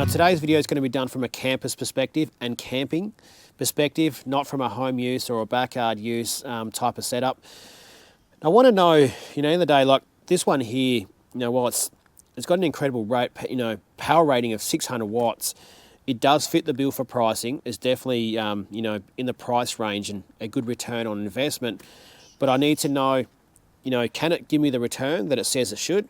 Now today's video is going to be done from a camper's perspective and camping perspective, not from a home use or a backyard use type of setup. I want to know, in the day, like this one here, while it's got an incredible rate, power rating of 600 watts, it does fit the bill for pricing. It's definitely, in the price range and a good return on investment. But I need to know, can it give me the return that it says it should?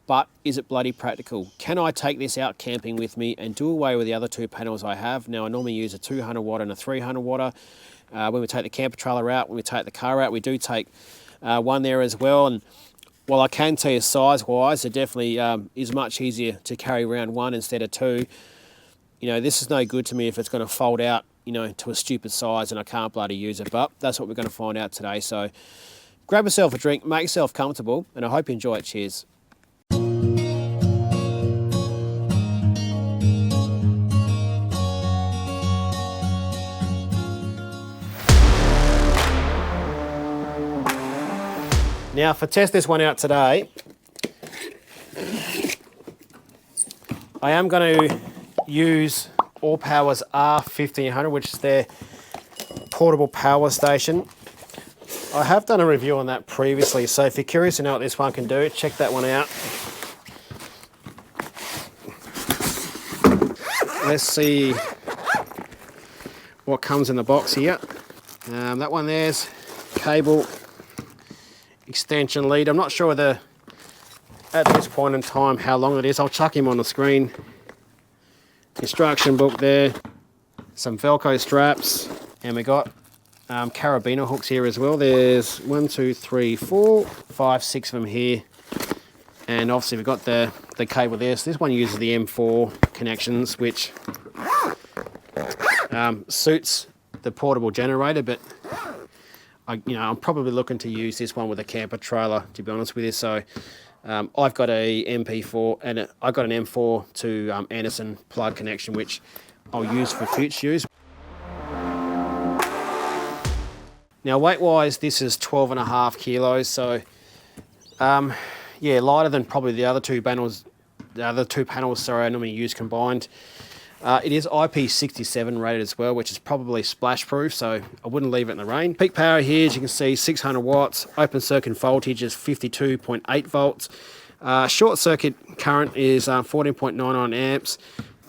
But is it bloody practical? Can I take this out camping with me and do away with the other two panels I have? Now, I normally use a 200 watt and a 300 watt. When we take the camper trailer out, when we take the car out, we do take one there as well. And while I can tell you size-wise, it definitely is much easier to carry around one instead of two. This is no good to me if it's going to fold out, to a stupid size and I can't bloody use it. But that's what we're going to find out today. So grab yourself a drink, make yourself comfortable, and I hope you enjoy it. Cheers. Now, for test this one out today, I am going to use ALLPOWERS R1500, which is their portable power station. I have done a review on that previously, so if you're curious to know what this one can do, check that one out. Let's see what comes in the box here. That one there's cable, extension lead. I'm not sure whether at this point in time how long it is. I'll chuck him on the screen. Instruction book there, some Velcro straps, and we got carabiner hooks here as well. There's 1, 2, 3, 4, 5, 6 of them here, and obviously we've got the cable there. So this one uses the M4 connections, which suits the portable generator, but I'm probably looking to use this one with a camper trailer, to be honest with you. So I've got a MP4 and I've got an M4 to Anderson plug connection, which I'll use for future use. Now weight-wise, this is 12.5 kilos, so yeah, lighter than probably the other two panels. I normally use combined. It is IP67 rated as well, which is probably splash proof, so I wouldn't leave it in the rain. Peak power here, as you can see, 600 watts. Open circuit voltage is 52.8 volts. Short circuit current is 14.99 amps.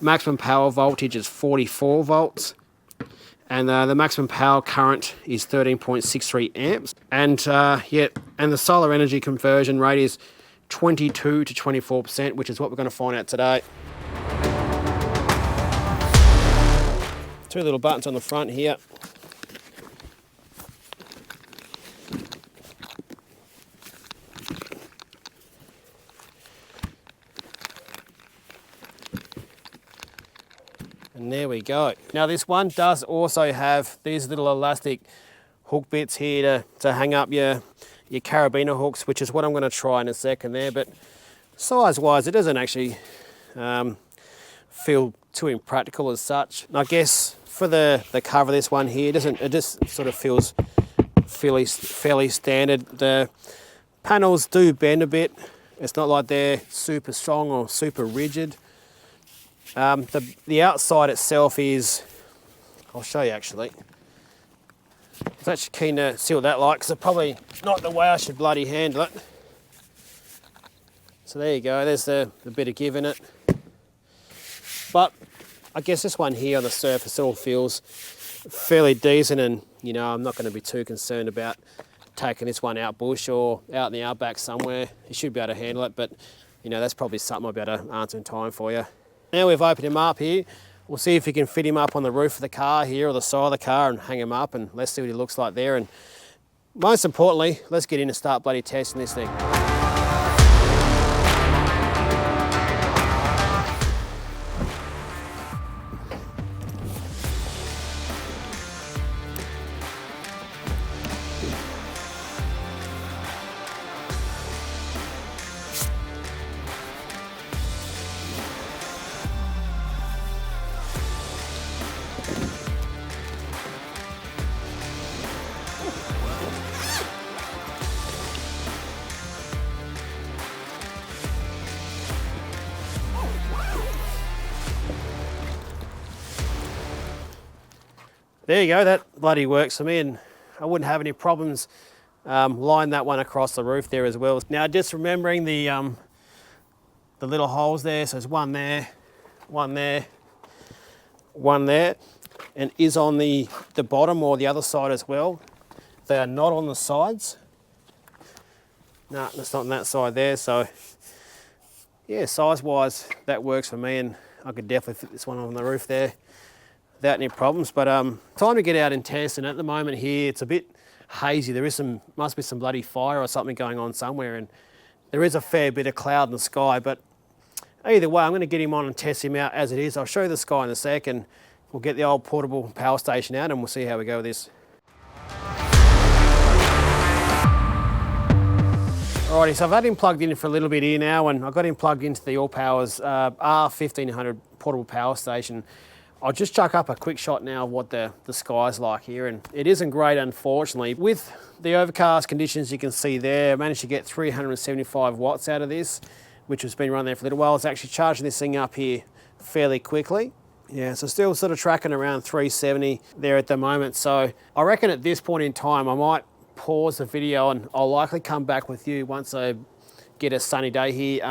Maximum power voltage is 44 volts. And the maximum power current is 13.63 amps. And and the solar energy conversion rate is 22 to 24%, which is what we're going to find out today. Two little buttons on the front here. And there we go. Now this one does also have these little elastic hook bits here to hang up your carabiner hooks, which is what I'm going to try in a second there. But size-wise, it doesn't actually feel too impractical as such. And I guess for the cover of this one here, it just sort of feels fairly standard. The panels do bend a bit. It's not like they're super strong or super rigid. The outside itself is, I'll show you actually. I was actually keen to see what that like, because it's probably not the way I should bloody handle it. So there you go, there's the bit of give in it. But I guess this one here on the surface all feels fairly decent, and I'm not going to be too concerned about taking this one out bush or out in the outback somewhere. You should be able to handle it, but that's probably something I'll be able to answer in time for you. Now we've opened him up here, we'll see if we can fit him up on the roof of the car here or the side of the car and hang him up, and let's see what he looks like there. And most importantly, let's get in and start bloody testing this thing. there you go, that bloody works for me, and I wouldn't have any problems line that one across the roof there as well. Now just remembering the little holes there, so there's one there, one there, one there, and is on the bottom or the other side as well. They are not on the sides. No, that's not on that side there, so yeah, size-wise, that works for me, and I could definitely fit this one on the roof there without any problems. But time to get out and test, and at the moment here, it's a bit hazy. There is must be some bloody fire or something going on somewhere, and there is a fair bit of cloud in the sky. But either way, I'm going to get him on and test him out as it is. I'll show you the sky in a sec, and we'll get the old portable power station out, and we'll see how we go with this. Alrighty, so I've had him plugged in for a little bit here now, and I've got him plugged into the ALLPOWERS R1500 portable power station. I'll just chuck up a quick shot now of what the sky's like here, and it isn't great, unfortunately. With the overcast conditions you can see there, I managed to get 375 watts out of this, which has been running there for a little while. It's actually charging this thing up here fairly quickly. Yeah, so still sort of tracking around 370 there at the moment. So I reckon at this point in time, I might pause the video, and I'll likely come back with you once I get a sunny day here.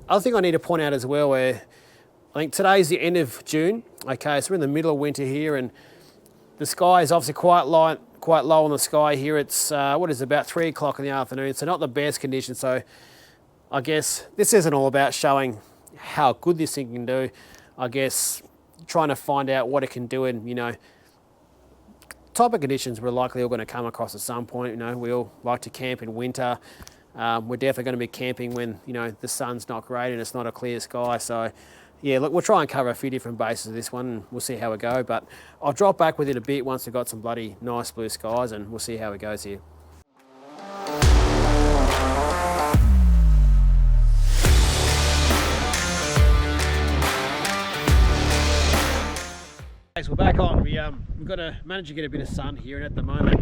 Other thing I need to point out as well, where I think today's the end of June. Okay, so we're in the middle of winter here, and the sky is obviously quite low in the sky here. It's what is it, about 3 o'clock in the afternoon, so not the best conditions. So I guess this isn't all about showing how good this thing can do. I guess trying to find out what it can do in, you know, type of conditions we're likely all going to come across at some point. You know, we all like to camp in winter. We're definitely going to be camping when, you know, the sun's not great and it's not a clear sky. So yeah, look, we'll try and cover a few different bases of this one, and we'll see how we go. But I'll drop back with it a bit once we've got some bloody nice blue skies, and we'll see how it goes here. Okay, so we're back on. We've got to manage to get a bit of sun here, and at the moment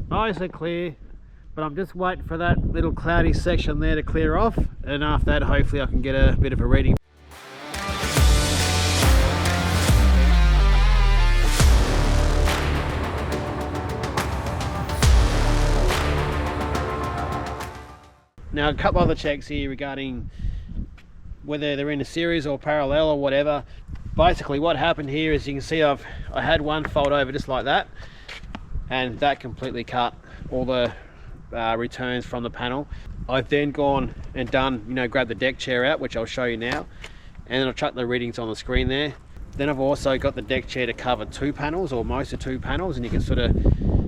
nice and clear, but I'm just waiting for that little cloudy section there to clear off, and after that hopefully I can get a bit of a reading. Now a couple other checks here regarding whether they're in a series or parallel or whatever. Basically what happened here is, you can see I had one fold over just like that, and that completely cut all the returns from the panel. I've then gone and done, you know, grabbed the deck chair out, which I'll show you now, and then I'll chuck the readings on the screen there. Then I've also got the deck chair to cover 2 panels, or most of 2 panels, and you can sort of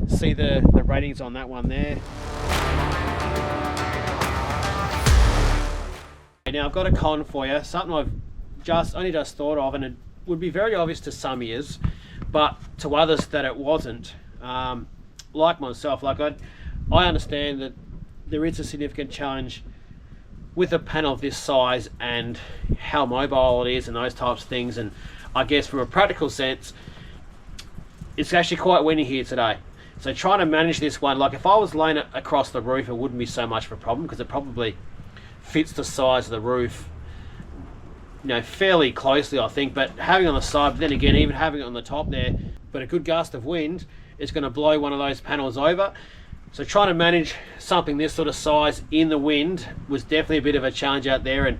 see the ratings on that one there. Now I've got a con for you, something I've only just thought of, and it would be very obvious to some ears, but to others that it wasn't. Like myself, like I understand that there is a significant challenge with a panel of this size and how mobile it is and those types of things, and I guess from a practical sense, it's actually quite windy here today. So trying to manage this one, like if I was laying it across the roof, it wouldn't be so much of a problem, because it probably fits the size of the roof, you know, fairly closely, I think. But having it on the side, but then again, even having it on the top there, but a good gust of wind is going to blow one of those panels over. So trying to manage something this sort of size in the wind was definitely a bit of a challenge out there. And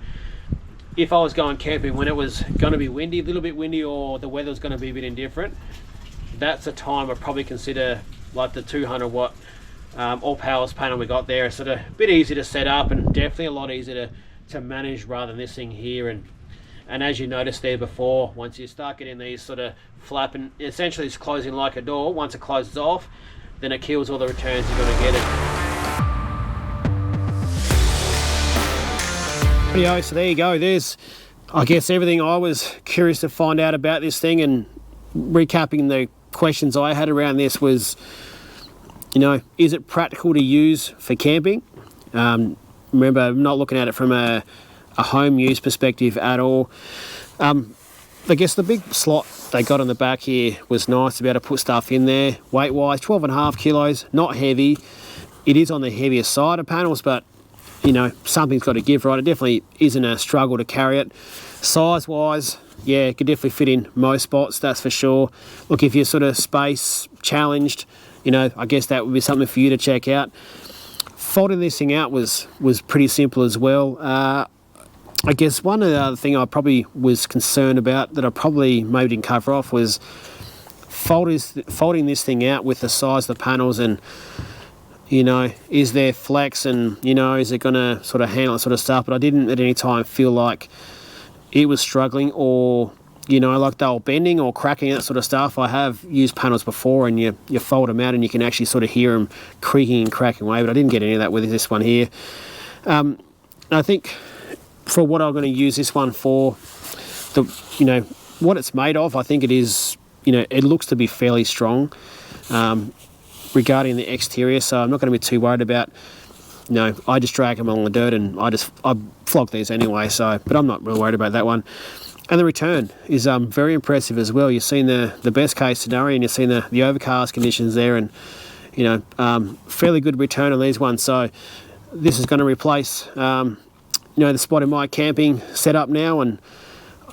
if I was going camping when it was going to be windy, a little bit windy, or the weather was going to be a bit indifferent, that's a time I'd probably consider like the 200 watt ALLPOWERS panel we got there. It's sort of a bit easier to set up, and definitely a lot easier to manage rather than this thing here. And as you noticed there before, once you start getting these sort of flapping, essentially it's closing like a door. Once it closes off, then it kills all the returns you're going to get it. Anyway, so there you go. There's, I guess, everything I was curious to find out about this thing, and recapping the questions I had around this was, you know, is it practical to use for camping? Remember, I'm not looking at it from a home use perspective at all. I guess the big slot they got on the back here was nice to be able to put stuff in there. Weight wise, 12.5 kilos, not heavy. It is on the heavier side of panels, but you know, something's got to give, right? It definitely isn't a struggle to carry it. Size-wise, yeah, it could definitely fit in most spots, that's for sure. Look, if you're sort of space challenged, you know, I guess that would be something for you to check out. Folding this thing out was pretty simple as well. I guess one other thing I probably was concerned about that I probably maybe didn't cover off was folding this thing out with the size of the panels, and you know, is there flex, and you know, is it going to sort of handle that sort of stuff? But I didn't at any time feel like it was struggling, or you know, like they were bending or cracking, that sort of stuff. I have used panels before, and you fold them out and you can actually sort of hear them creaking and cracking away, but I didn't get any of that with this one here. I think for what I'm going to use this one for, you know, what it's made of, I think it is, you know, it looks to be fairly strong regarding the exterior, so I'm not going to be too worried about, you know, I just drag them along the dirt and I flog these anyway, so, but I'm not really worried about that one. And the return is very impressive as well. You've seen the best case scenario, and you've seen the overcast conditions there, and you know, fairly good return on these ones. So this is going to replace you know, the spot in my camping setup now, and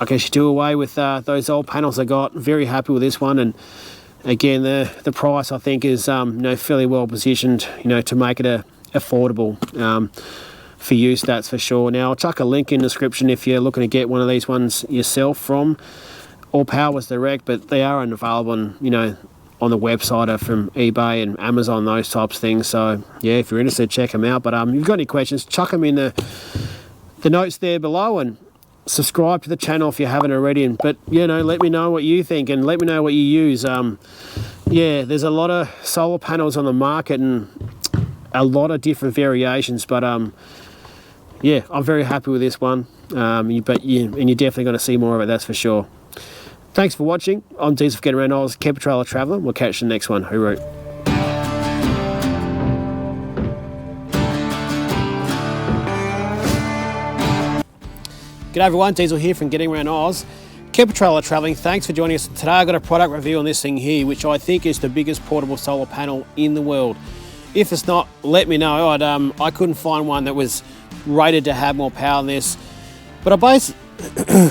I guess you do away with those old panels I got. Very happy with this one, and again, the price I think is you know, fairly well positioned, you know, to make it affordable for use, that's for sure. Now I'll chuck a link in the description if you're looking to get one of these ones yourself from ALLPOWERS Direct, but they are available on, you know, on the website or from eBay and Amazon, those types of things. So yeah, if you're interested, check them out. But if you've got any questions, chuck them in the notes there below, and subscribe to the channel if you haven't already. But you know, let me know what you think, and let me know what you use. Yeah, there's a lot of solar panels on the market and a lot of different variations, but yeah, I'm very happy with this one. And you're definitely going to see more of it, that's for sure. Thanks for watching. I'm Diesel for Getting Around Oz, Camper Trailer Traveller. We'll catch you in the next one. Hooroo. G'day everyone, Diesel here from Getting Around Oz, Camper Trailer Travelling. Thanks for joining us. Today I've got a product review on this thing here, which I think is the biggest portable solar panel in the world. If it's not, let me know. I couldn't find one that was rated to have more power than this. But I basically